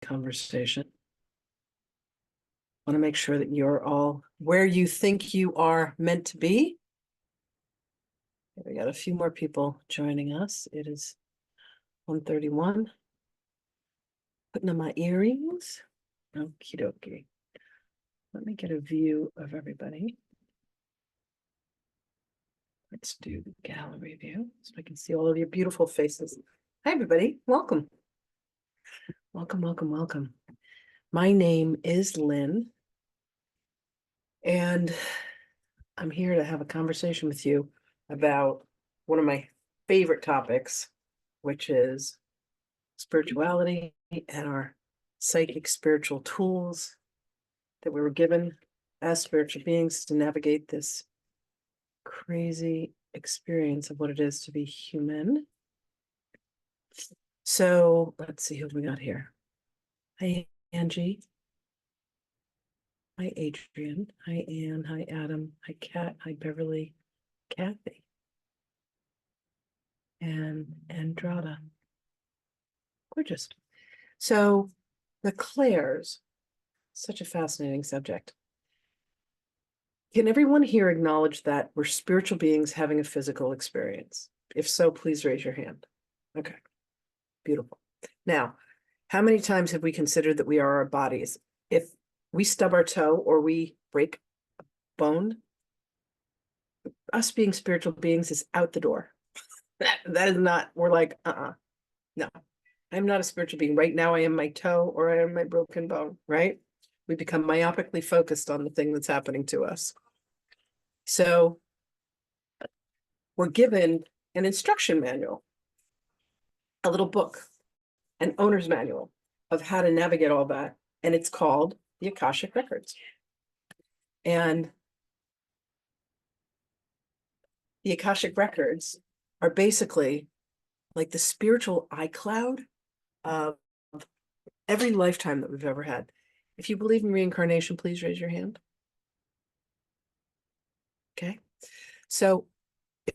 conversation. Want to make sure that you're all where you think you are meant to be. We got a few more people joining us. It is 1:31. Putting on my earrings. Okie dokie. Let me get a view of everybody. Let's do the gallery view so I can see all of your beautiful faces. Hi, everybody. Welcome. Welcome, welcome, welcome. My name is Lynn, and I'm here to have a conversation with you about one of my favorite topics, which is spirituality and our psychic spiritual tools that we were given as spiritual beings to navigate this crazy experience of what it is to be human. So let's see who we got here. Hi, Angie. Hi, Adrian. Hi, Anne. Hi, Adam. Hi, Kat. Hi, Beverly. Kathy. And Andrada. Gorgeous. So the clairs, such a fascinating subject. Can everyone here acknowledge that we're spiritual beings having a physical experience? If so, please raise your hand. Okay, beautiful. Now, how many times have we considered that we are our bodies? If we stub our toe or we break a bone, us being spiritual beings is out the door. That is not, we're like, no, I'm not a spiritual being. Right now, I am my toe or I am my broken bone, right? We become myopically focused on the thing that's happening to us. So we're given an instruction manual, a little book, an owner's manual of how to navigate all that. And it's called the Akashic Records. And the Akashic Records are basically like the spiritual iCloud of every lifetime that we've ever had. If you believe in reincarnation, please raise your hand. Okay. So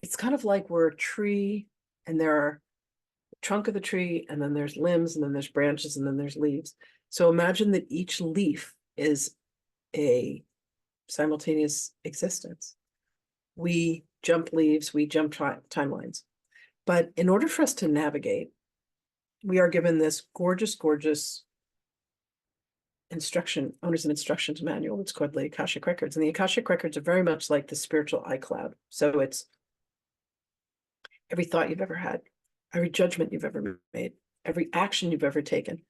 it's kind of like we're a tree and there are the trunk of the tree and then there's limbs and then there's branches and then there's leaves. So imagine that each leaf is a simultaneous existence. We jump leaves, we jump timelines. But in order for us to navigate, we are given this gorgeous, gorgeous owner's and instructions manual. It's called the Akashic Records. And the Akashic Records are very much like the spiritual iCloud. So it's every thought you've ever had, every judgment you've ever made, every action you've ever taken,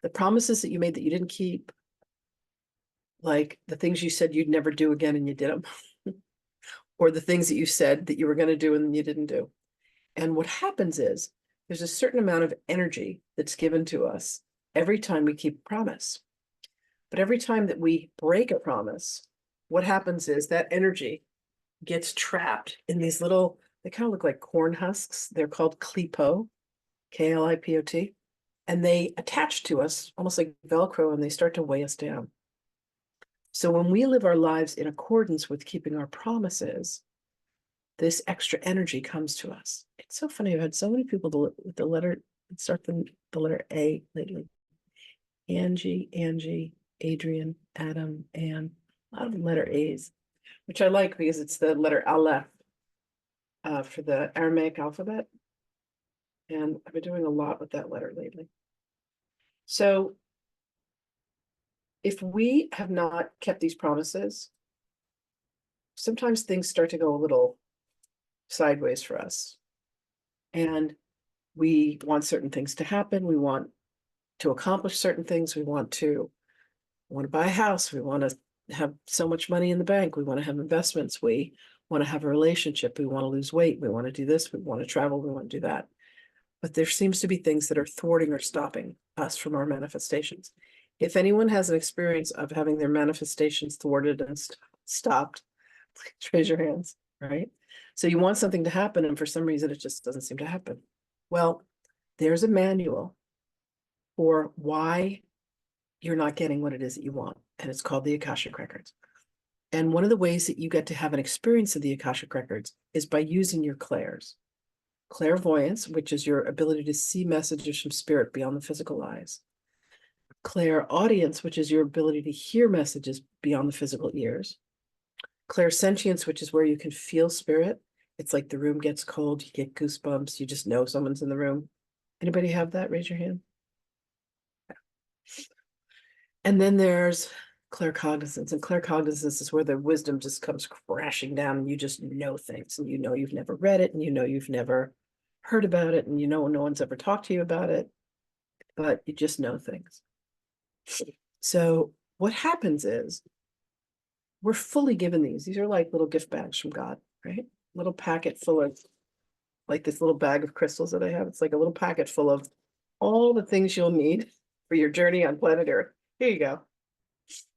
the promises that you made that you didn't keep, like the things you said you'd never do again and you did them, or the things that you said that you were going to do and you didn't do. And what happens is there's a certain amount of energy that's given to us every time we keep a promise. But every time that we break a promise, what happens is that energy gets trapped in these little, they kind of look like corn husks. They're called Klipot, Klipot, and they attach to us almost like Velcro and they start to weigh us down. So when we live our lives in accordance with keeping our promises, this extra energy comes to us. It's so funny. I've had so many people with the letter, start the letter A lately. Angie, Adrian, Adam, and a lot of letter A's, which I like because it's the letter Aleph for the Aramaic alphabet. And I've been doing a lot with that letter lately. So if we have not kept these promises, sometimes things start to go a little sideways for us. And we want certain things to happen. We want to accomplish certain things. We want to buy a house. We want to have so much money in the bank. We want to have investments. We want to have a relationship. We want to lose weight. We want to do this. We want to travel. We want to do that. But there seems to be things that are thwarting or stopping us from our manifestations. If anyone has an experience of having their manifestations thwarted and stopped, please raise your hands, right? So you want something to happen, and for some reason, it just doesn't seem to happen. Well, there's a manual for why you're not getting what it is that you want, and it's called the Akashic Records. And one of the ways that you get to have an experience of the Akashic Records is by using your clairs. Clairvoyance, which is your ability to see messages from spirit beyond the physical eyes. Clairaudience, which is your ability to hear messages beyond the physical ears. Clairsentience, which is where you can feel spirit. It's like the room gets cold, you get goosebumps, you just know someone's in the room. Anybody have that? Raise your hand. And then there's claircognizance, and claircognizance is where the wisdom just comes crashing down and you just know things, and you know you've never read it, and you know you've never heard about it, and you know no one's ever talked to you about it, but you just know things. So what happens is we're fully given these. These are like little gift bags from God, right? Little packet full of, like this little bag of crystals that I have. It's like a little packet full of all the things you'll need for your journey on planet Earth. Here you go.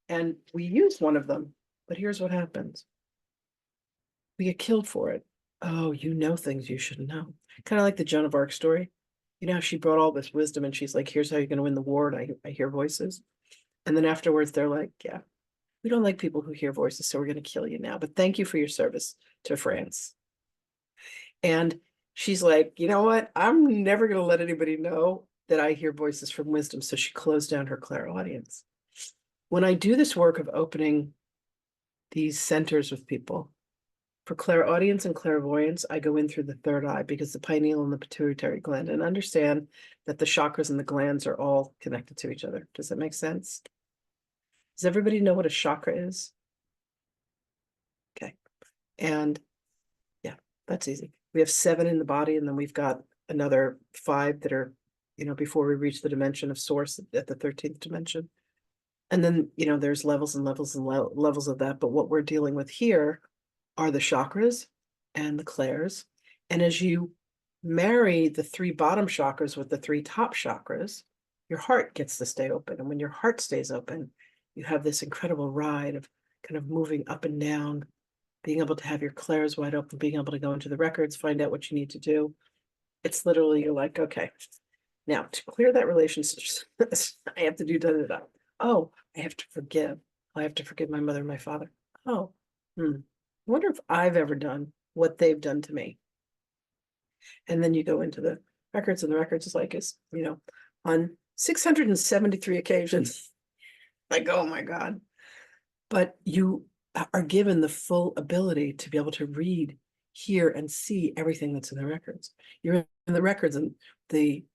And we use one of them, but here's what happens. We get killed for it. Oh, you know things you shouldn't know. Kind of like the Joan of Arc story. You know, she brought all this wisdom and she's like, here's how you're going to win the war. And I hear voices. And then afterwards, they're like, yeah, we don't like people who hear voices, so we're going to kill you now. But thank you for your service to France. And she's like, you know what? I'm never going to let anybody know that I hear voices from wisdom. So she closed down her clairaudience. When I do this work of opening these centers with people, for clairaudience and clairvoyance, I go in through the third eye because the pineal and the pituitary gland, and understand that the chakras and the glands are all connected to each other. Does that make sense? Does everybody know what a chakra is? Okay. And yeah, that's easy. We have 7 in the body, and then we've got another 5 that are, before we reach the dimension of source at the 13th dimension. And then, there's levels and levels and levels of that. But what we're dealing with here are the chakras and the clairs. And as you marry the 3 bottom chakras with the 3 top chakras, your heart gets to stay open. And when your heart stays open, you have this incredible ride of kind of moving up and down, being able to have your clairs wide open, being able to go into the records, find out what you need to do. It's literally, you're like, okay, now to clear that relationship, I have to do da-da-da. Oh, I have to forgive. I have to forgive my mother and my father. Oh, I wonder if I've ever done what they've done to me. And then you go into the records, and the records is like, on 673 occasions, like, oh my God. But you are given the full ability to be able to read, hear, and see everything that's in the records. You're in the records, and the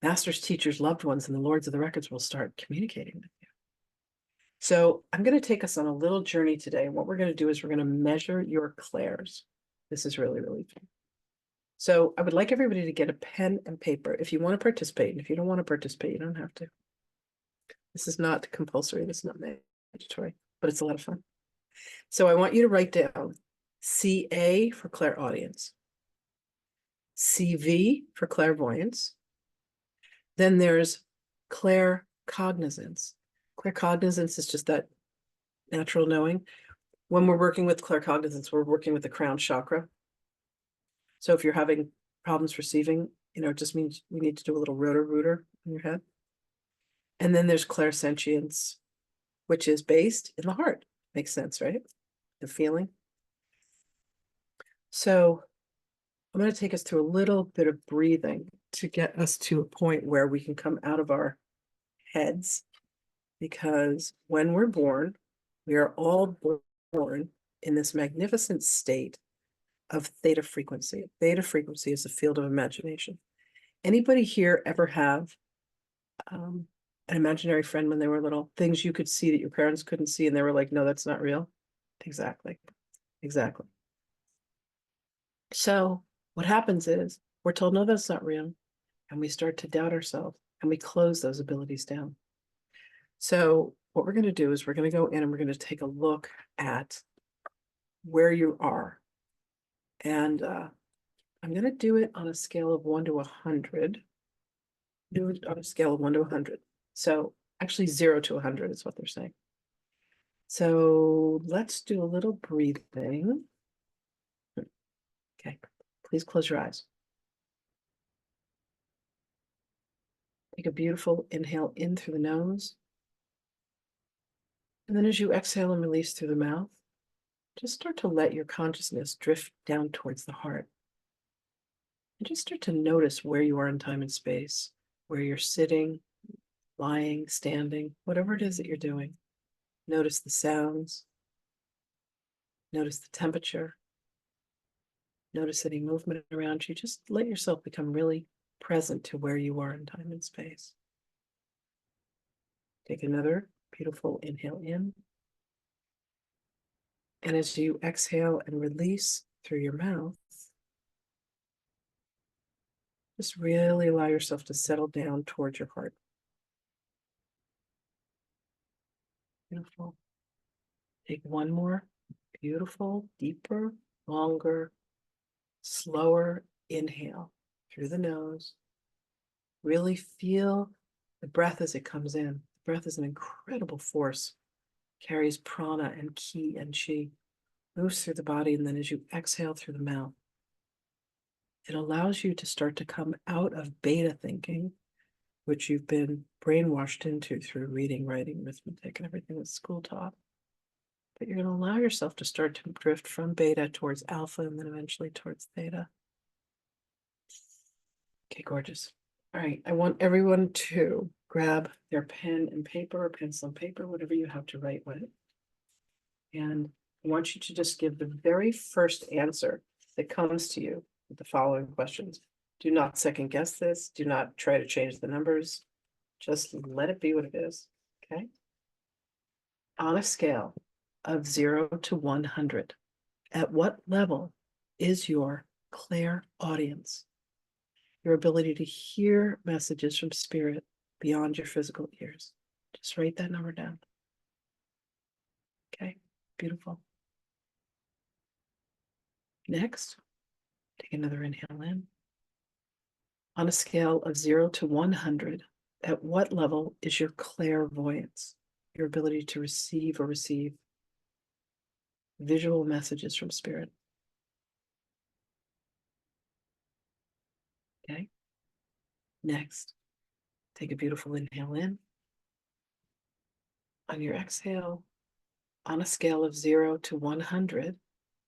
masters, teachers, loved ones, and the lords of the records will start communicating with you. So I'm going to take us on a little journey today. And what we're going to do is we're going to measure your clairs. This is really, really fun. So I would like everybody to get a pen and paper if you want to participate. And if you don't want to participate, you don't have to. This is not compulsory. This is not mandatory, but it's a lot of fun. So I want you to write down CA for clairaudience, CV for clairvoyance. Then there's claircognizance. Claircognizance is just that natural knowing. When we're working with claircognizance, we're working with the crown chakra. So if you're having problems receiving, it just means you need to do a little rotor in your head. And then there's clairsentience, which is based in the heart. Makes sense, right? The feeling. So I'm going to take us through a little bit of breathing to get us to a point where we can come out of our heads. Because when we're born, we are all born in this magnificent state of theta frequency. Theta frequency is a field of imagination. Anybody here ever have an imaginary friend when they were little? Things you could see that your parents couldn't see, and they were like, no, that's not real. Exactly. So what happens is we're told, no, that's not real. And we start to doubt ourselves, and we close those abilities down. So what we're going to do is we're going to go in and we're going to take a look at where you are. And I'm going to do it on a scale of 1 to 100. Do it on a scale of 1 to 100. So actually 0 to 100 is what they're saying. So let's do a little breathing. Okay, please close your eyes. Take a beautiful inhale in through the nose. And then as you exhale and release through the mouth, just start to let your consciousness drift down towards the heart. And just start to notice where you are in time and space, where you're sitting, lying, standing, whatever it is that you're doing. Notice the sounds. Notice the temperature. Notice any movement around you. Just let yourself become really present to where you are in time and space. Take another beautiful inhale in. And as you exhale and release through your mouth, just really allow yourself to settle down towards your heart. Beautiful. Take one more beautiful, deeper, longer, slower inhale through the nose. Really feel the breath as it comes in. The breath is an incredible force, carries prana and ki and chi, moves through the body, and then as you exhale through the mouth, it allows you to start to come out of beta thinking, which you've been brainwashed into through reading, writing, arithmetic, and everything that school taught. But you're going to allow yourself to start to drift from beta towards alpha and then eventually towards theta. Okay, gorgeous. All right, I want everyone to grab their pen and paper or pencil and paper, whatever you have to write with. And I want you to just give the very first answer that comes to you with the following questions. Do not second guess this. Do not try to change the numbers. Just let it be what it is, okay? On a scale of 0 to 100, at what level is your clairaudience? Your ability to hear messages from spirit beyond your physical ears. Just write that number down. Okay, beautiful. Next, take another inhale in. On a scale of 0 to 100, at what level is your clairvoyance? Your ability to receive or receive visual messages from spirit. Okay. Next, take a beautiful inhale in. On your exhale, on a scale of 0 to 100,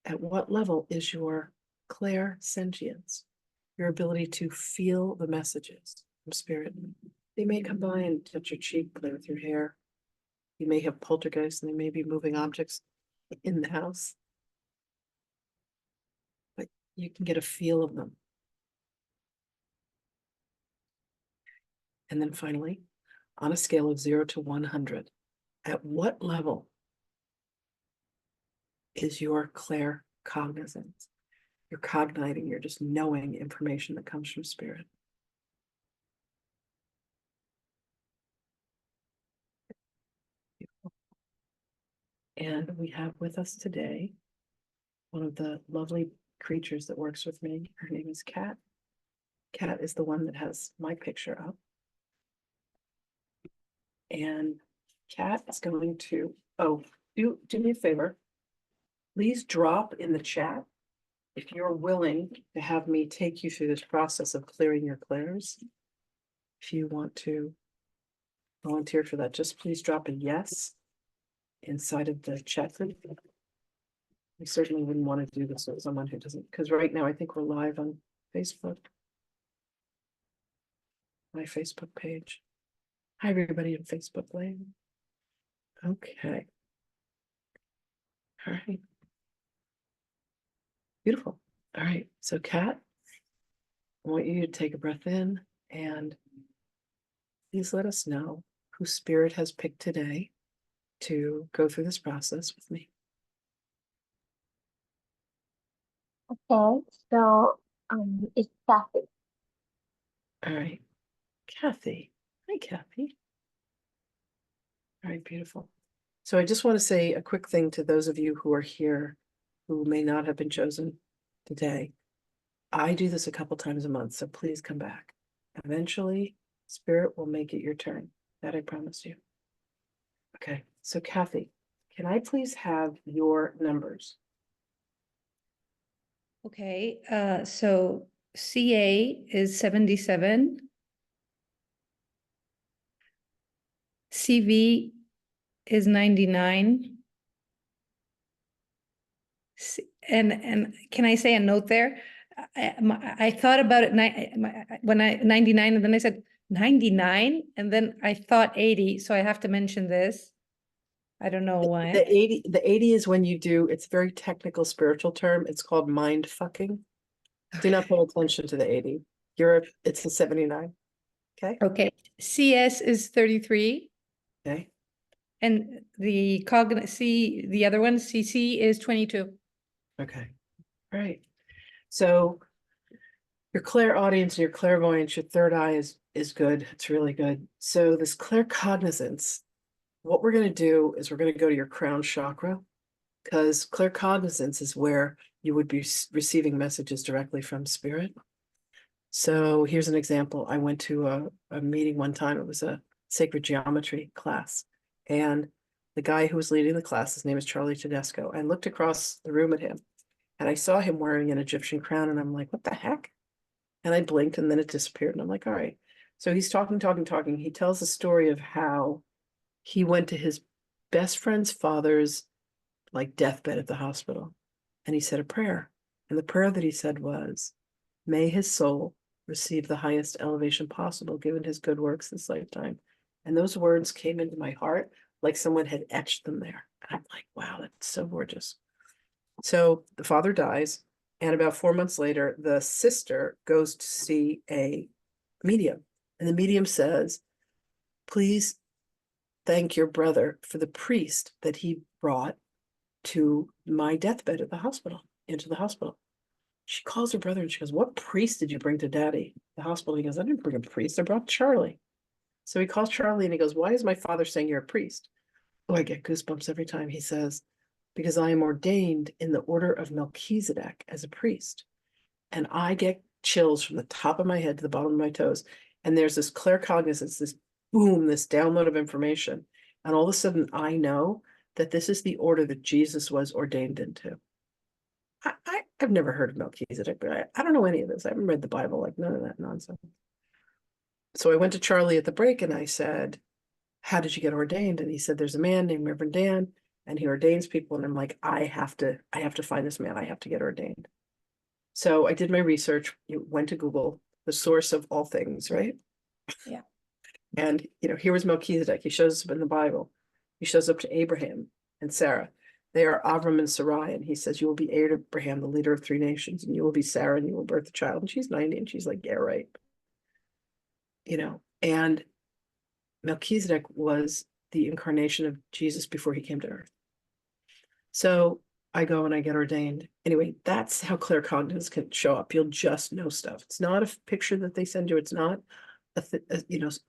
at what level is your clairsentience? Your ability to feel the messages from spirit. They may come by and touch your cheek, play with your hair. You may have poltergeists and they may be moving objects in the house. But you can get a feel of them. And then finally, on a scale of 0 to 100, at what level is your claircognizance? You're cogniting, you're just knowing information that comes from spirit. And we have with us today one of the lovely creatures that works with me. Her name is Kat. Kat is the one that has my picture up. And Kat is going to, do me a favor. Please drop in the chat if you're willing to have me take you through this process of clearing your clairs. If you want to volunteer for that, just please drop a yes inside of the chat group. We certainly wouldn't want to do this with someone who doesn't, because right now I think we're live on Facebook. My Facebook page. Hi, everybody in Facebook land. Okay. All right. Beautiful. All right. So, Kat, I want you to take a breath in and please let us know who Spirit has picked today to go through this process with me. Okay, so it's Kathy. All right. Kathy. Hi, Kathy. All right, beautiful. So I just want to say a quick thing to those of you who are here who may not have been chosen today. I do this a couple times a month, so please come back. Eventually, Spirit will make it your turn. That I promise you. Okay, so Kathy, can I please have your numbers? Okay, so CA is 77. CV is 99. And can I say a note there? I thought about it when I 99, and then I said, 99, and then I thought 80, so I have to mention this. I don't know why. The 80 is when you do, it's a very technical spiritual term. It's called mind fucking. Do not pay attention to the 80. It's the 79. Okay. Okay, CS is 33, Okay. and the the other one, CC is 22. Okay. All right. So your clairaudience and your clairvoyance, your third eye is good. It's really good. So this claircognizance, what we're going to do is we're going to go to your crown chakra, because claircognizance is where you would be receiving messages directly from spirit. So here's an example. I went to a meeting one time. It was a sacred geometry class. And the guy who was leading the class, his name is Charlie Tedesco. I looked across the room at him and I saw him wearing an Egyptian crown. And I'm like, what the heck? And I blinked and then it disappeared. And I'm like, all right. So he's talking. He tells the story of how he went to his best friend's father's like deathbed at the hospital. And he said a prayer. And the prayer that he said was, may his soul receive the highest elevation possible given his good works this lifetime. And those words came into my heart like someone had etched them there. And I'm like, wow, that's so gorgeous. So the father dies. And about 4 months later, the sister goes to see a medium. And the medium says, please thank your brother for the priest that he brought to my deathbed at the hospital, into the hospital. She calls her brother and she goes, what priest did you bring to daddy? The hospital. He goes, I didn't bring a priest. I brought Charlie. So he calls Charlie and he goes, why is my father saying you're a priest? Oh, I get goosebumps every time he says, because I am ordained in the order of Melchizedek as a priest. And I get chills from the top of my head to the bottom of my toes. And there's this claircognizance, this boom, this download of information. And all of a sudden I know that this is the order that Jesus was ordained into. I've never heard of Melchizedek, but I don't know any of this. I haven't read the Bible, like none of that nonsense. So I went to Charlie at the break and I said, how did you get ordained? And he said, there's a man named Reverend Dan and he ordains people. And I'm like, I have to find this man. I have to get ordained. So I did my research, went to Google, the source of all things, right? Yeah. And, here was Melchizedek. He shows up in the Bible. He shows up to Abraham and Sarah. They are Avram and Sarai. And he says, you will be Abraham, the leader of 3 nations, and you will be Sarah and you will birth a child. And she's 90 and she's like, yeah, right. And Melchizedek was the incarnation of Jesus before he came to earth. So I go and I get ordained. Anyway, that's how claircognizance can show up. You'll just know stuff. It's not a picture that they send you. It's not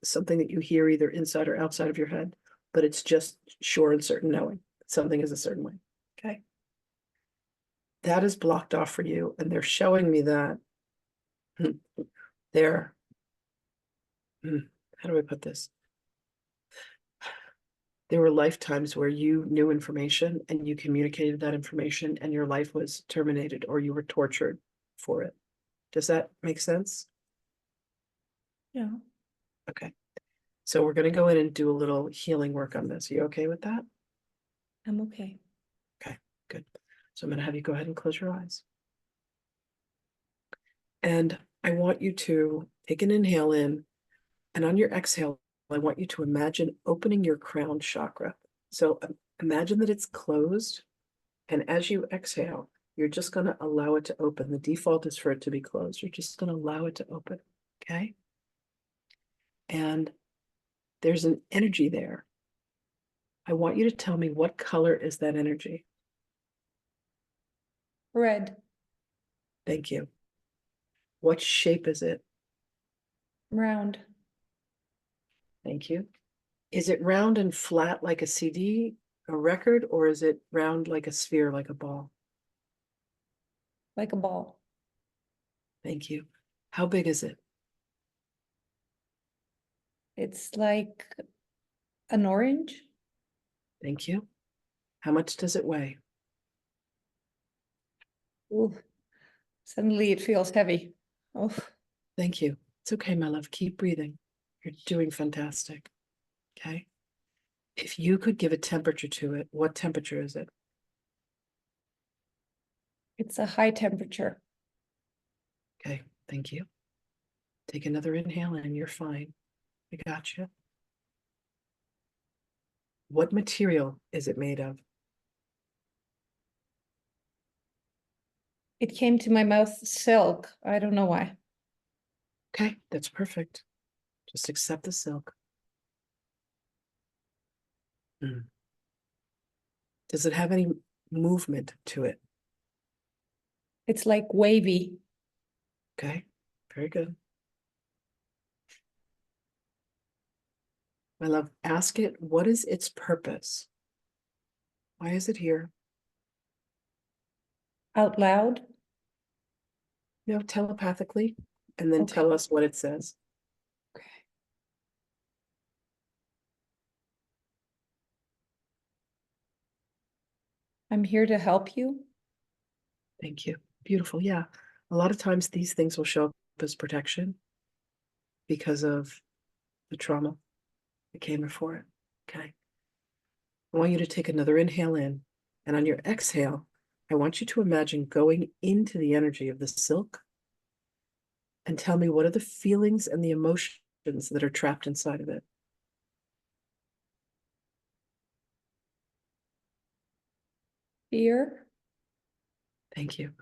something that you hear either inside or outside of your head, but it's just sure and certain knowing something is a certain way. Okay. That is blocked off for you. And they're showing me that they're, how do I put this? There were lifetimes where you knew information and you communicated that information and your life was terminated or you were tortured for it. Does that make sense? Yeah. Okay. So we're going to go in and do a little healing work on this. Are you okay with that? I'm okay. Okay, good. So I'm going to have you go ahead and close your eyes. And I want you to take an inhale in, and on your exhale, I want you to imagine opening your crown chakra. So imagine that it's closed. And as you exhale, you're just going to allow it to open. The default is for it to be closed. You're just going to allow it to open. Okay. And there's an energy there. I want you to tell me what color is that energy? Red. Thank you. What shape is it? Round. Thank you. Is it round and flat like a CD, a record, or is it round like a sphere, like a ball? Like a ball. Thank you. How big is it? It's like an orange. Thank you. How much does it weigh? Ooh. Suddenly it feels heavy. Oh. Thank you. It's okay, my love. Keep breathing. You're doing fantastic. Okay. If you could give a temperature to it, what temperature is it? It's a high temperature. Okay. Thank you. Take another inhale and you're fine. We got you. What material is it made of? It came to my mouth silk. I don't know why. Okay, that's perfect. Just accept the silk. Mm. Does it have any movement to it? It's like wavy. Okay, very good. My love, ask it, what is its purpose? Why is it here? Out loud. You know, telepathically, and then Okay. tell us what it says. Okay. I'm here to help you. Thank you. Beautiful. Yeah. A lot of times these things will show up as protection because of the trauma that came before it. Okay. I want you to take another inhale in, and on your exhale, I want you to imagine going into the energy of the silk and tell me what are the feelings and the emotions that are trapped inside of it. Fear. Thank you.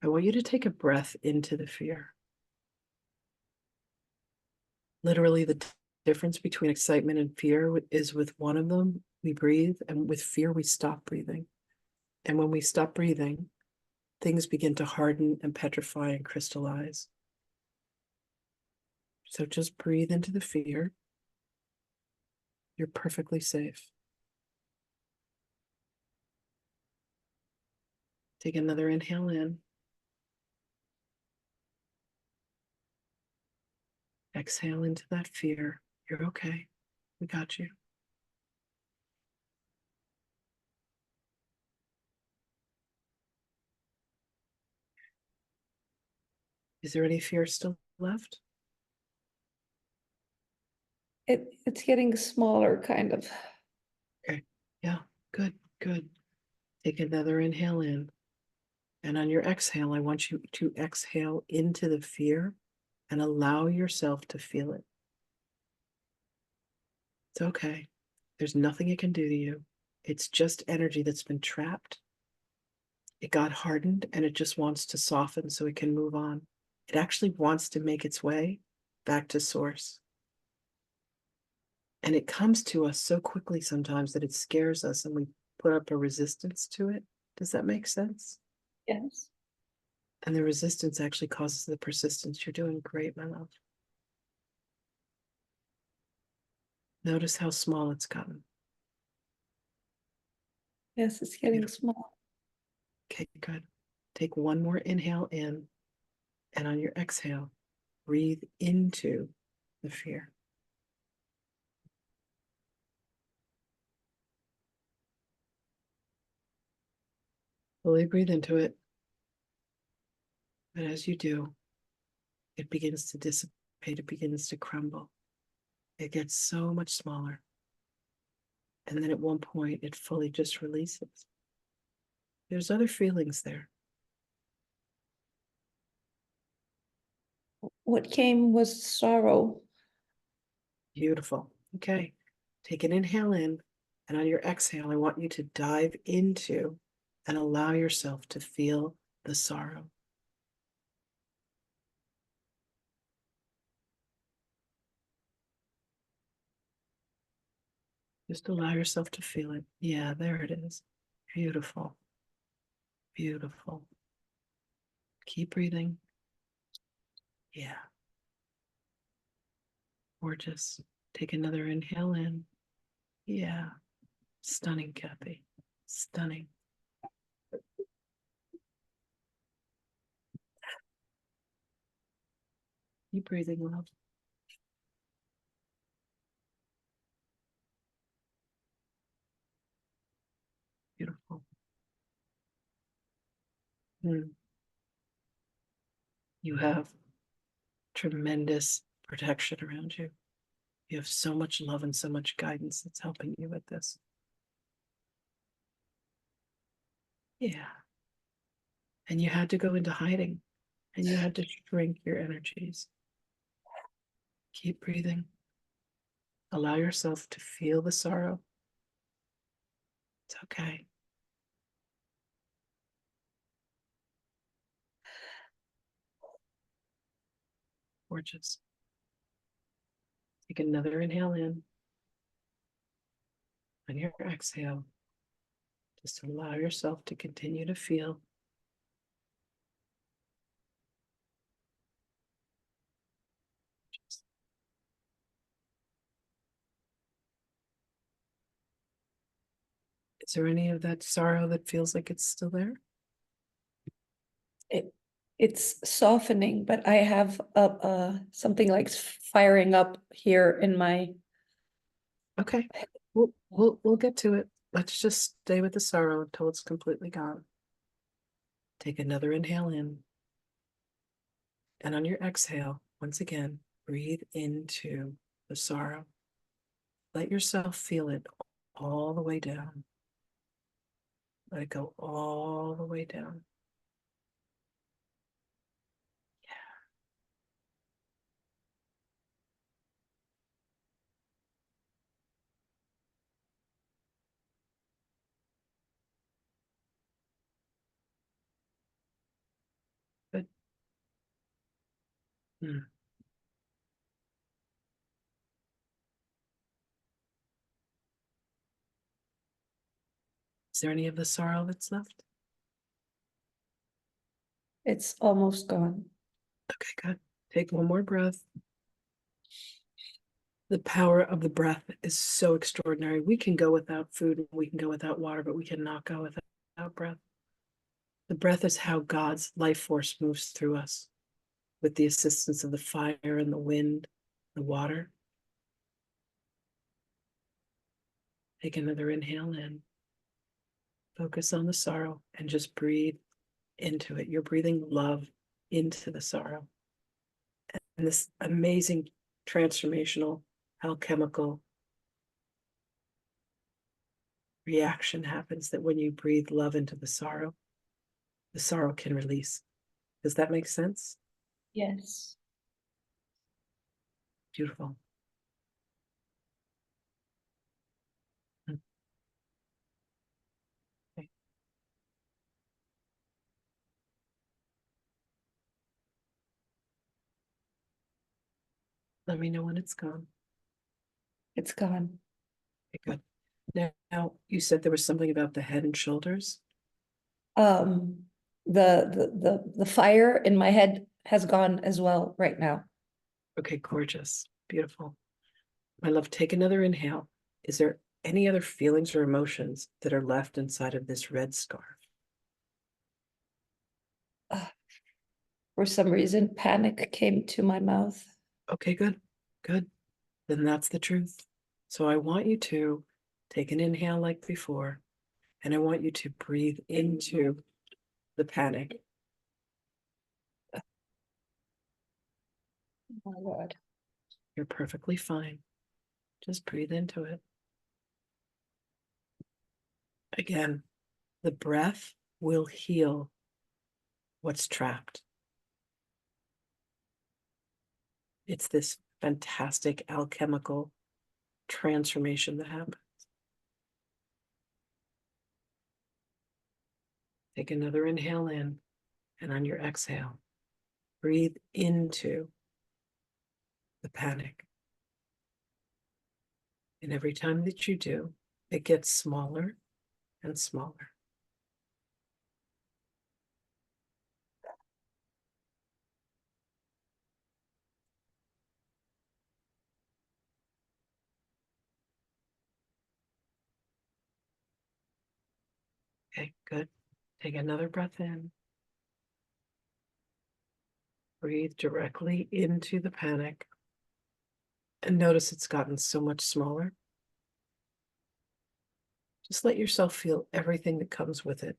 I want you to take a breath into the fear. Literally, the difference between excitement and fear is with one of them, we breathe, and with fear, we stop breathing. And when we stop breathing, things begin to harden and petrify and crystallize. So just breathe into the fear. You're perfectly safe. Take another inhale in. Exhale into that fear. You're okay. We got you. Is there any fear still left? It's getting smaller, kind of. Okay. Yeah. Good. Good. Take another inhale in. And on your exhale, I want you to exhale into the fear and allow yourself to feel it. It's okay. There's nothing it can do to you. It's just energy that's been trapped. It got hardened and it just wants to soften so it can move on. It actually wants to make its way back to source. And it comes to us so quickly sometimes that it scares us and we put up a resistance to it. Does that make sense? Yes. And the resistance actually causes the persistence. You're doing great, my love. Notice how small it's gotten. Yes, it's getting Beautiful. small. Okay, good. Take one more inhale in, and on your exhale, breathe into the fear. Fully breathe into it. But as you do, it begins to dissipate, it begins to crumble. It gets so much smaller. And then at one point, it fully just releases. There's other feelings there. What came was sorrow. Beautiful. Okay. Take an inhale in, and on your exhale, I want you to dive into and allow yourself to feel the sorrow. Just allow yourself to feel it. Yeah, there it is. Beautiful. Beautiful. Keep breathing. Yeah. Gorgeous. Take another inhale in. Yeah. Stunning, Kathy. Stunning. Keep breathing, love. Beautiful. You have tremendous protection around you. You have so much love and so much guidance that's helping you with this. Yeah. And you had to go into hiding and you had to shrink your energies. Keep breathing. Allow yourself to feel the sorrow. It's okay. Gorgeous. Take another inhale in. On your exhale, just allow yourself to continue to feel. Is there any of that sorrow that feels like it's still there? It's softening, but I have something like firing up here in my. Okay, we'll get to it. Let's just stay with the sorrow until it's completely gone. Take another inhale in. And on your exhale, once again, breathe into the sorrow. Let yourself feel it all the way down. Let it go all the way down. Good. Hmm. Is there any of the sorrow that's left? It's almost gone. Okay, good. Take one more breath. The power of the breath is so extraordinary. We can go without food, we can go without water, but we cannot go without breath. The breath is how God's life force moves through us with the assistance of the fire and the wind, the water. Take another inhale in. Focus on the sorrow and just breathe into it. You're breathing love into the sorrow. And this amazing transformational alchemical reaction happens that when you breathe love into the sorrow can release. Does that make sense? Yes. Beautiful. Okay. Let me know when it's gone. It's gone. Okay, good. Now, you said there was something about the head and shoulders. Um, the fire in my head has gone as well right now. Okay, gorgeous. Beautiful. My love, take another inhale. Is there any other feelings or emotions that are left inside of this red scarf? For some reason, panic came to my mouth. Okay, good. Good. Then that's the truth. So I want you to take an inhale like before, and I want you to breathe into the panic. Oh my God. You're perfectly fine. Just breathe into it. Again, the breath will heal what's trapped. It's this fantastic alchemical transformation that happens. Take another inhale in, and on your exhale, breathe into the panic. And every time that you do, it gets smaller and smaller. Okay, good. Take another breath in. Breathe directly into the panic. And notice it's gotten so much smaller. Just let yourself feel everything that comes with it.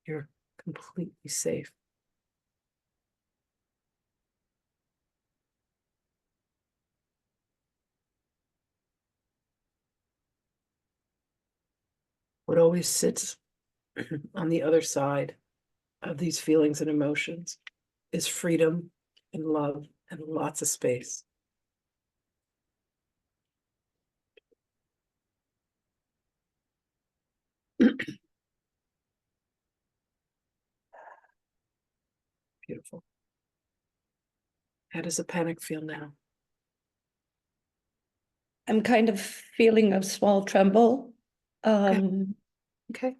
You're completely safe. What always sits on the other side of these feelings and emotions is freedom and love and lots of space. Beautiful. How does the panic feel now? I'm kind of feeling a small tremble. Okay.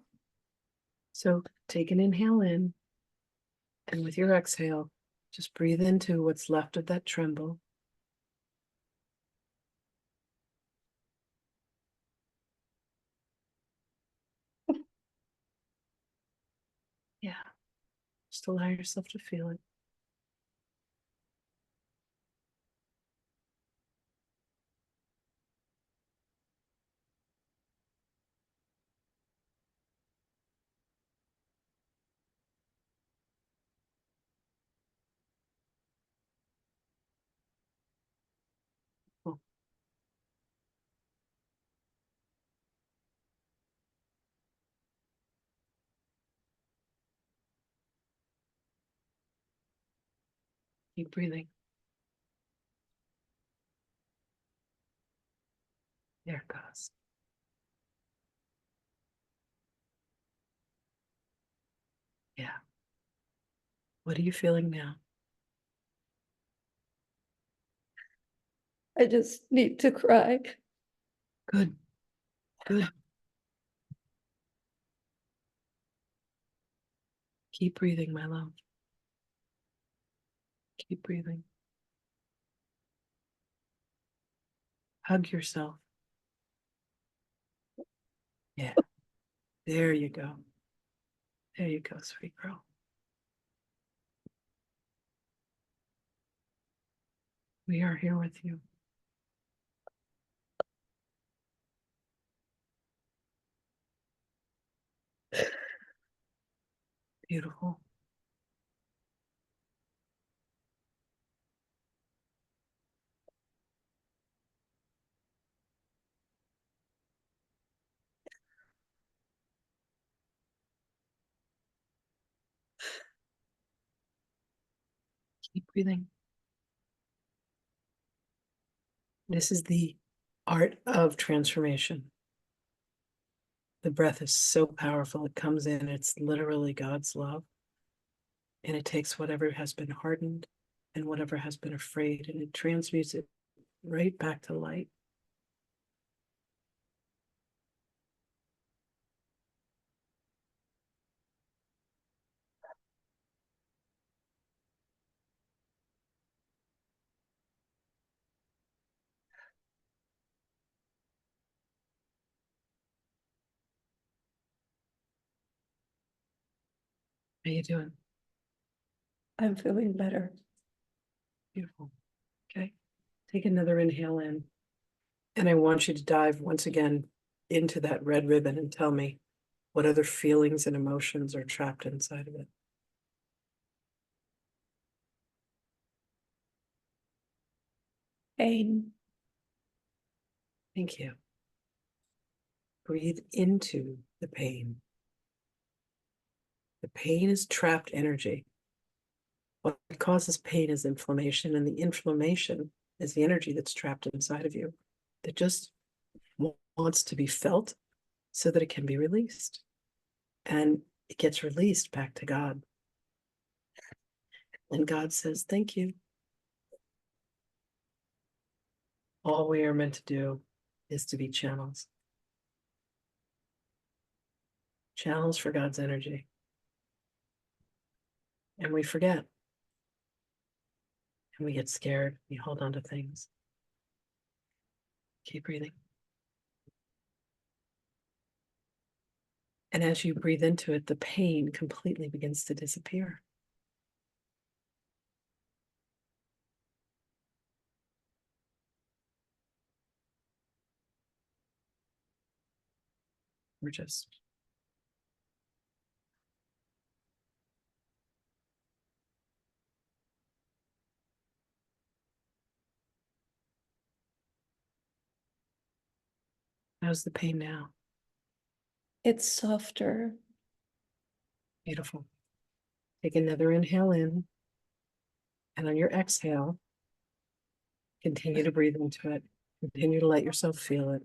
So take an inhale in, and with your exhale, just breathe into what's left of that tremble. Yeah. Just allow yourself to feel it. Cool. Keep breathing. There it goes. Yeah. What are you feeling now? I just need to cry. Good. Good. Keep breathing, my love. Keep breathing. Hug yourself. Yeah. There you go. There you go, sweet girl. We are here with you. Beautiful. Keep breathing. This is the art of transformation. The breath is so powerful. It comes in, it's literally God's love. And it takes whatever has been hardened and whatever has been afraid, and it transmutes it right back to light. How you doing? I'm feeling better. Beautiful. Okay. Take another inhale in. And I want you to dive once again into that red ribbon and tell me what other feelings and emotions are trapped inside of it. Pain. Thank you. Breathe into the pain. The pain is trapped energy. What causes pain is inflammation, and the inflammation is the energy that's trapped inside of you that just wants to be felt so that it can be released. And it gets released back to God. And God says, thank you. All we are meant to do is to be channels. Channels for God's energy. And we forget. And we get scared. We hold on to things. Keep breathing. And as you breathe into it, the pain completely begins to disappear. We're just how's the pain now? It's softer. Beautiful. Take another inhale in. And on your exhale, continue to breathe into it. Continue to let yourself feel it.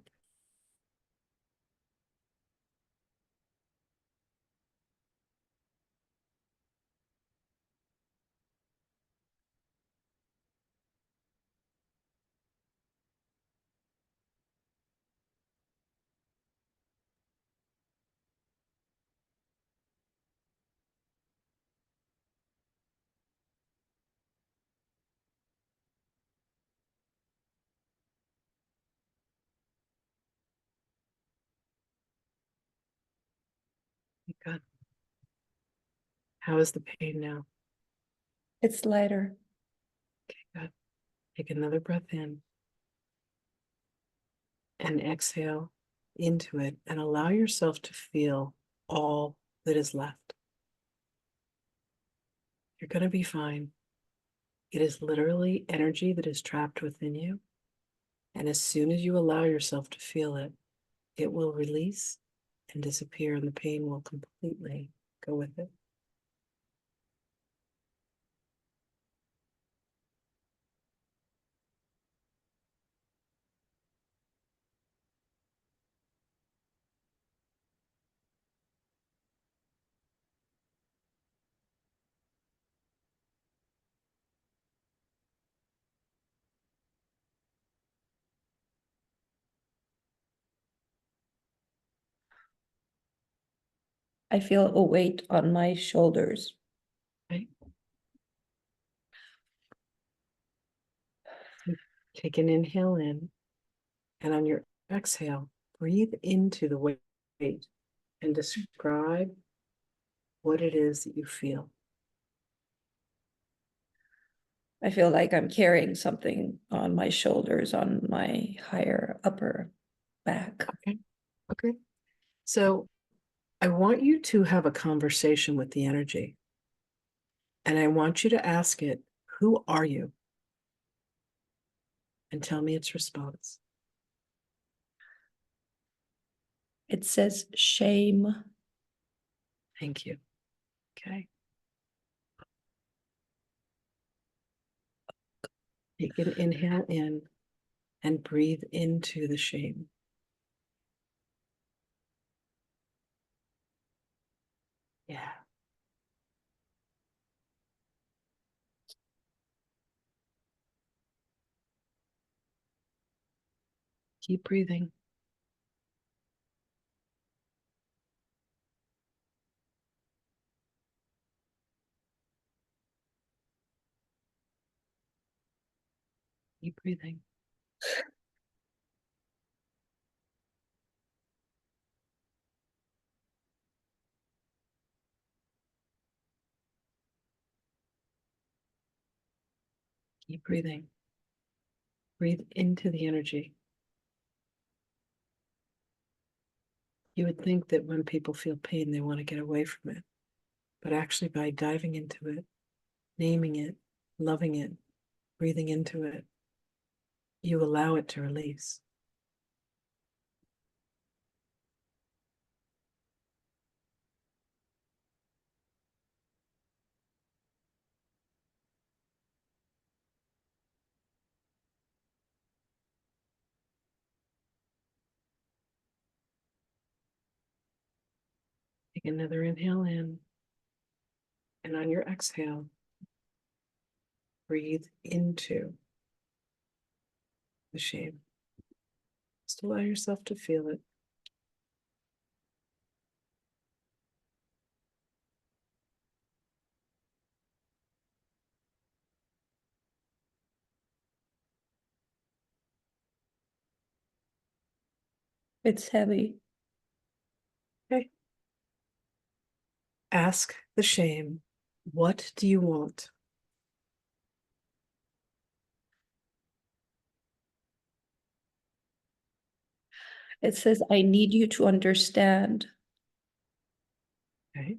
Good. How is the pain now? It's lighter. Good. Take another breath in and exhale into it and allow yourself to feel all that is left. You're going to be fine. It is literally energy that is trapped within you. And as soon as you allow yourself to feel it, it will release and disappear, and the pain will completely go with it. I feel a weight on my shoulders. Okay. Take an inhale in, and on your exhale, breathe into the weight and describe what it is that you feel. I feel like I'm carrying something on my shoulders, on my higher upper back. Okay. Okay. So I want you to have a conversation with the energy. And I want you to ask it, who are you? And tell me its response. It says shame. Thank you. Okay. Take an inhale in and breathe into the shame. Yeah. Keep breathing. Keep breathing. Keep breathing. Breathe into the energy. You would think that when people feel pain, they want to get away from it. But actually, by diving into it, naming it, loving it, breathing into it, you allow it to release. Take another inhale in, and on your exhale, breathe into the shame. Just allow yourself to feel it. It's heavy. Okay. Ask the shame, what do you want? It says, I need you to understand. Okay.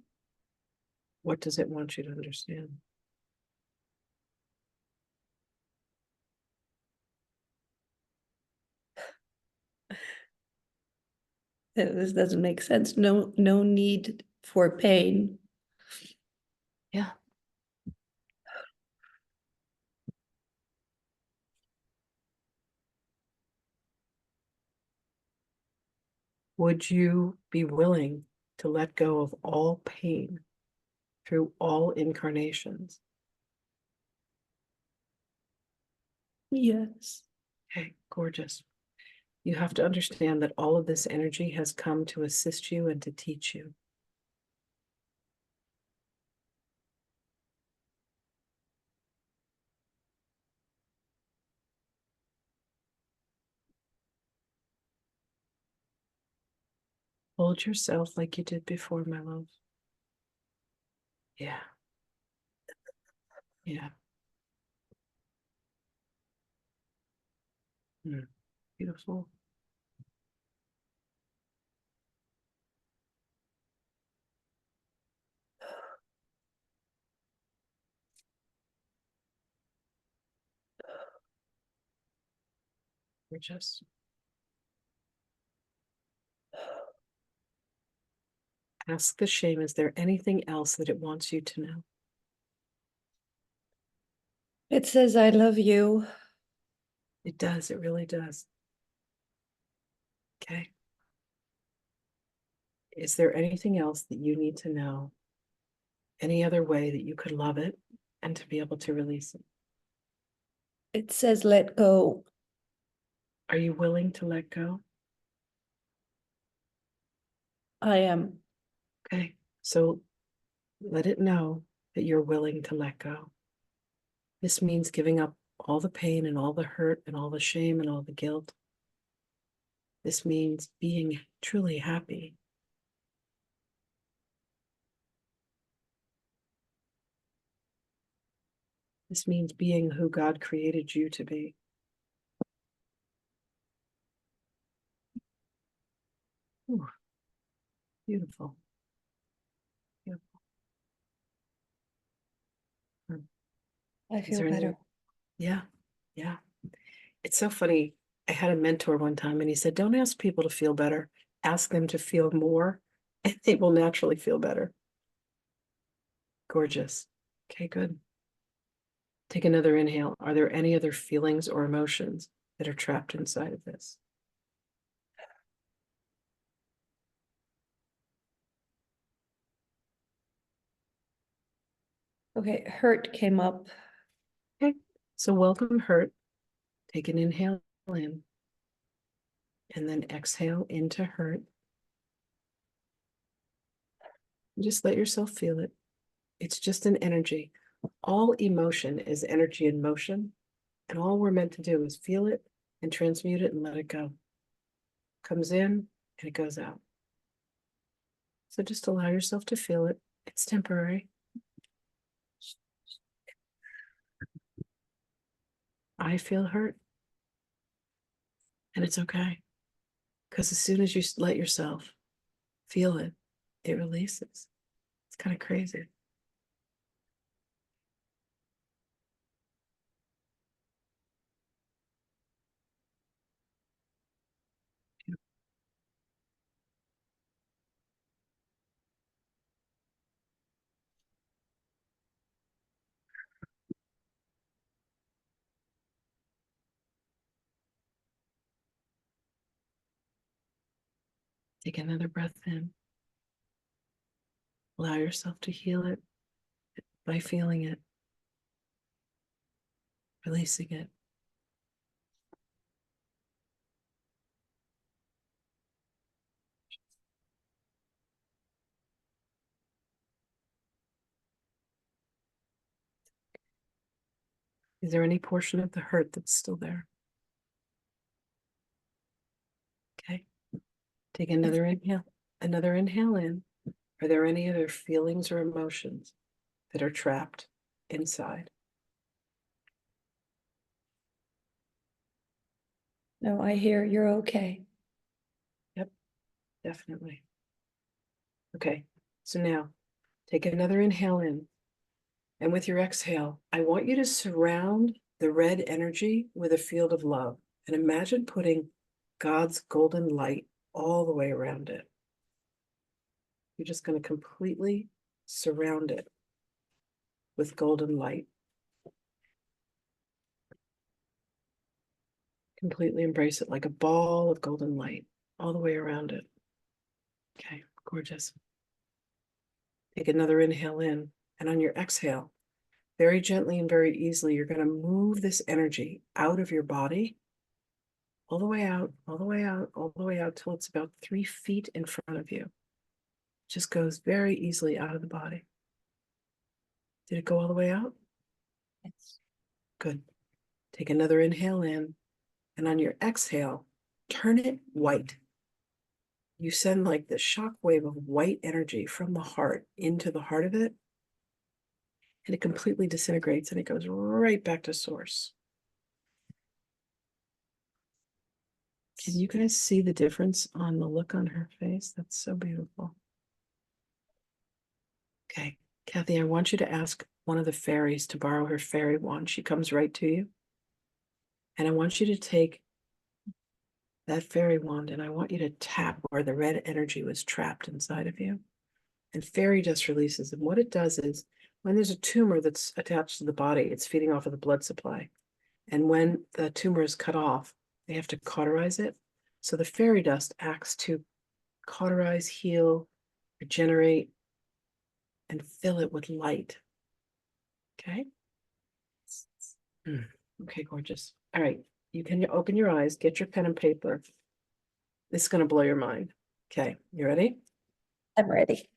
What does it want you to understand? This doesn't make sense. No need for pain. Yeah. Would you be willing to let go of all pain through all incarnations? Yes. Okay, gorgeous. You have to understand that all of this energy has come to assist you and to teach you. Hold yourself like you did before, my love. Yeah. Yeah. Beautiful. Gorgeous. Ask the shame, is there anything else that it wants you to know? It says, I love you. It does, it really does. Okay. Is there anything else that you need to know? Any other way that you could love it and to be able to release it? It says, let go. Are you willing to let go? I am. Okay. So let it know that you're willing to let go. This means giving up all the pain and all the hurt and all the shame and all the guilt. This means being truly happy. This means being who God created you to be. Ooh, beautiful. Beautiful. I Is feel there any- better. Yeah, yeah. It's so funny. I had a mentor one time and he said, don't ask people to feel better. Ask them to feel more and they will naturally feel better. Gorgeous. Okay, good. Take another inhale. Are there any other feelings or emotions that are trapped inside of this? Okay, hurt came up. Okay, so welcome hurt. Take an inhale in and then exhale into hurt. Just let yourself feel it. It's just an energy. All emotion is energy in motion, and all we're meant to do is feel it and transmute it and let it go. Comes in and it goes out. So just allow yourself to feel it. It's temporary. I feel hurt, and it's okay. Because as soon as you let yourself feel it, it releases. It's kind of crazy. Take another breath in. Allow yourself to heal it by feeling it, releasing it. Is there any portion of the hurt that's still there? Okay. Take another inhale. Another inhale in. Are there any other feelings or emotions that are trapped inside? No, I hear you're okay. Yep, definitely. Okay, so now take another inhale in. And with your exhale, I want you to surround the red energy with a field of love. And imagine putting God's golden light all the way around it. You're just going to completely surround it with golden light. Completely embrace it like a ball of golden light all the way around it. Okay, gorgeous. Take another inhale in, and on your exhale, very gently and very easily, you're going to move this energy out of your body, all the way out, all the way out, all the way out till it's about 3 feet in front of you. Just goes very easily out of the body. Did it go all the way out? Yes. Good. Take another inhale in, and on your exhale, turn it white. you send like this shock wave of white energy from the heart into the heart of it, and it completely disintegrates and it goes right back to source. Can you guys see the difference on the look on her face? That's so beautiful. Okay, Kathy, I want you to ask one of the fairies to borrow her fairy wand. She comes right to you. And I want you to take that fairy wand and I want you to tap where the red energy was trapped inside of you. And fairy dust releases. And what it does is when there's a tumor that's attached to the body, it's feeding off of the blood supply. And when the tumor is cut off, they have to cauterize it. So the fairy dust acts to cauterize, heal, regenerate, and fill it with light. Okay? Okay, gorgeous. All right, you can open your eyes, get your pen and paper. This is going to blow your mind. Okay, you ready? I'm ready.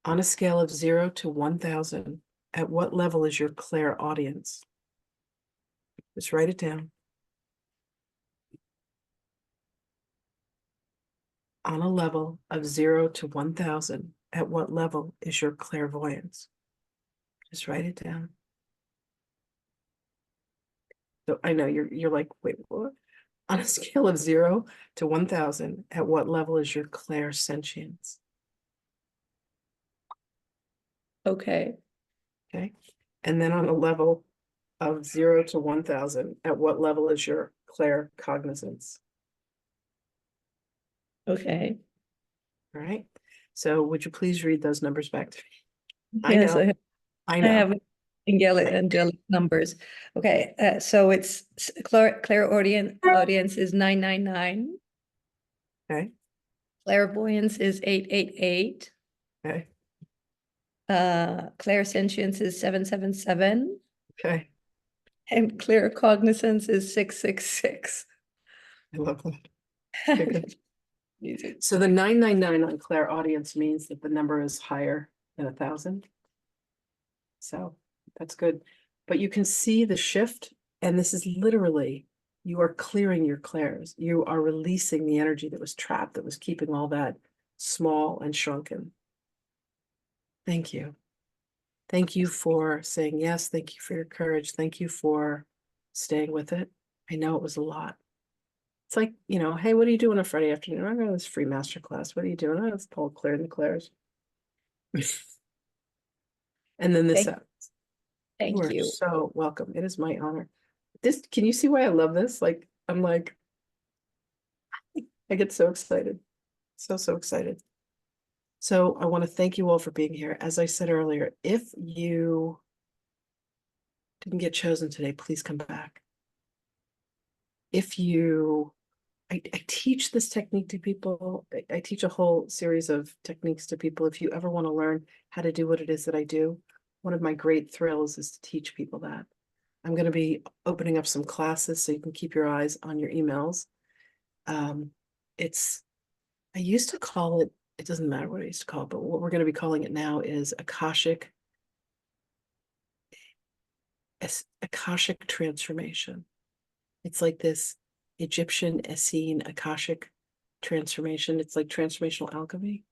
On a scale of 0 to 1,000, at what level is your clairaudience? Just write it down. On a level of 0 to 1,000, at what level is your clairvoyance? Just write it down. So I know you're like, wait, what? On a scale of 0 to 1,000, at what level is your clairsentience? Okay. Okay. And then on a level of 0 to 1,000, at what level is your claircognizance? Okay. All right. So would you please read those numbers back to me? Yes, I I know. have angelic numbers. Okay, so it's audience is 999. Okay. Clairvoyance is 888. Okay. Clairsentience is 777. Okay. And claircognizance is 666. I love that. Okay, good. Easy. So the 999 on clairaudience means that the number is higher than 1,000. So that's good. But you can see the shift, and this is literally, you are clearing your clairs. You are releasing the energy that was trapped, that was keeping all that small and shrunken. Thank you. Thank you for saying yes. Thank you for your courage. Thank you for staying with it. I know it was a lot. It's like, hey, what are you doing on Friday afternoon? I'm going to this free masterclass. What are you doing? Oh, it's called Clearing the Clairs. And then this happens. Thank You are you. so welcome. It is my honor. Can you see why I love this? Like, I'm like, I get so excited. So excited. So I want to thank you all for being here. As I said earlier, if you didn't get chosen today, please come back. If you, I teach this technique to people. I teach a whole series of techniques to people. If you ever want to learn how to do what it is that I do, one of my great thrills is to teach people that. I'm going to be opening up some classes so you can keep your eyes on your emails. I used to call it, it doesn't matter what I used to call it, but what we're going to be calling it now is Akashic transformation. It's like this Egyptian Essene Akashic transformation. It's like transformational alchemy,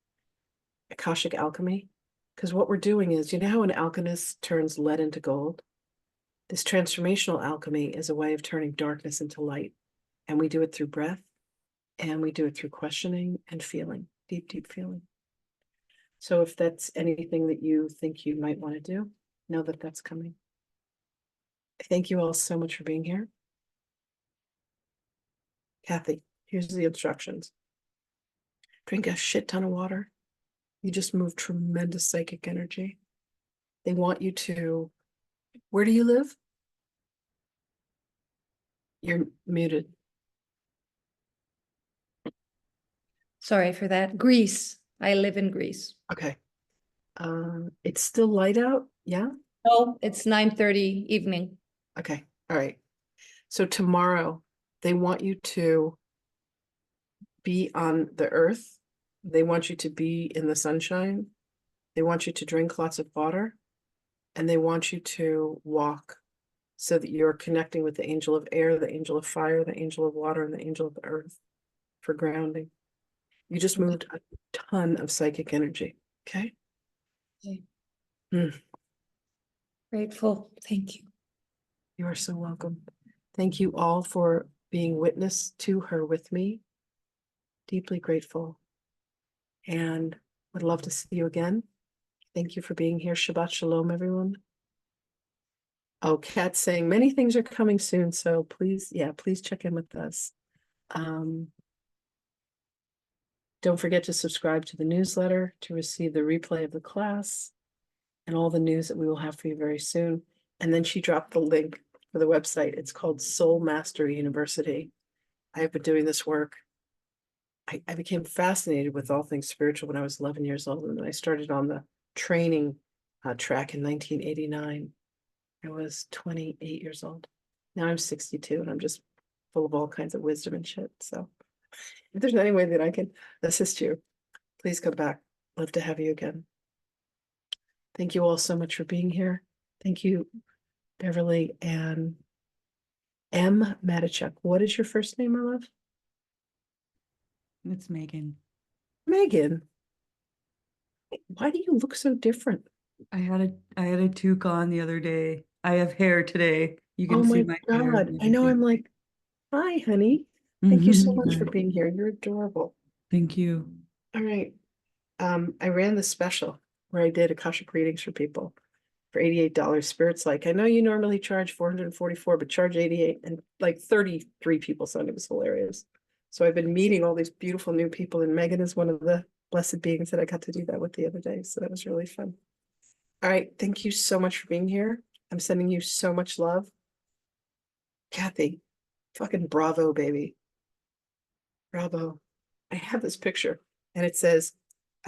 Akashic alchemy. Because what we're doing is, you know how an alchemist turns lead into gold? This transformational alchemy is a way of turning darkness into light. And we do it through breath, and we do it through questioning and feeling, deep feeling. So if that's anything that you think you might want to do, know that that's coming. Thank you all so much for being here. Kathy, here's the instructions. Drink a shit ton of water. You just move tremendous psychic energy. They want you to, where do you live? You're muted. Sorry for that. Greece. I live in Greece. Okay. It's still light out? Yeah? Oh, it's 9:30 evening. Okay. All right. So tomorrow, they want you to be on the earth. They want you to be in the sunshine. They want you to drink lots of water. And they want you to walk so that you're connecting with the angel of air, the angel of fire, the angel of water, and the angel of the earth for grounding. You just moved a ton of psychic energy, okay? Okay. Mm. Grateful. Thank you. You are so welcome. Thank you all for being witness to her with me. Deeply grateful. And would love to see you again. Thank you for being here. Shabbat Shalom, everyone. Oh, Kat's saying many things are coming soon, so please, yeah, please check in with us. Don't forget to subscribe to the newsletter to receive the replay of the class and all the news that we will have for you very soon. And then she dropped the link for the website. It's called Soul Master University. I have been doing this work. I became fascinated with all things spiritual when I was 11 years old, and then I started on the training track in 1989. I was 28 years old. Now I'm 62 and I'm just full of all kinds of wisdom and shit. So if there's any way that I can assist you, please come back. Love to have you again. Thank you all so much for being here. Thank you, Beverly and M. Matichuk. What is your first name, my love? It's Megan. Megan. Why do you look so different? I had a toque on the other day. I have hair today. You can Oh see my my hair. God. I know. I'm like, hi, honey. Thank you so much for Hi. being here. You're adorable. Thank you. All right. I ran this special where I did Akashic readings for people for $88. Spirit's like, I know you normally charge 444, but charge 88, and like 33 people signed. It was hilarious. So I've been meeting all these beautiful new people, and Megan is one of the blessed beings that I got to do that with the other day. So that was really fun. All right. Thank you so much for being here. I'm sending you so much love. Kathy, fucking bravo, baby. Bravo. I have this picture and it says,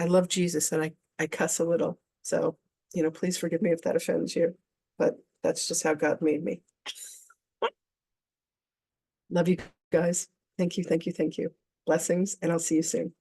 I love Jesus, and I cuss a little. So, please forgive me if that offends you, but that's just how God made me. Love you guys. Thank you, thank you, thank you. Blessings, and I'll see you soon.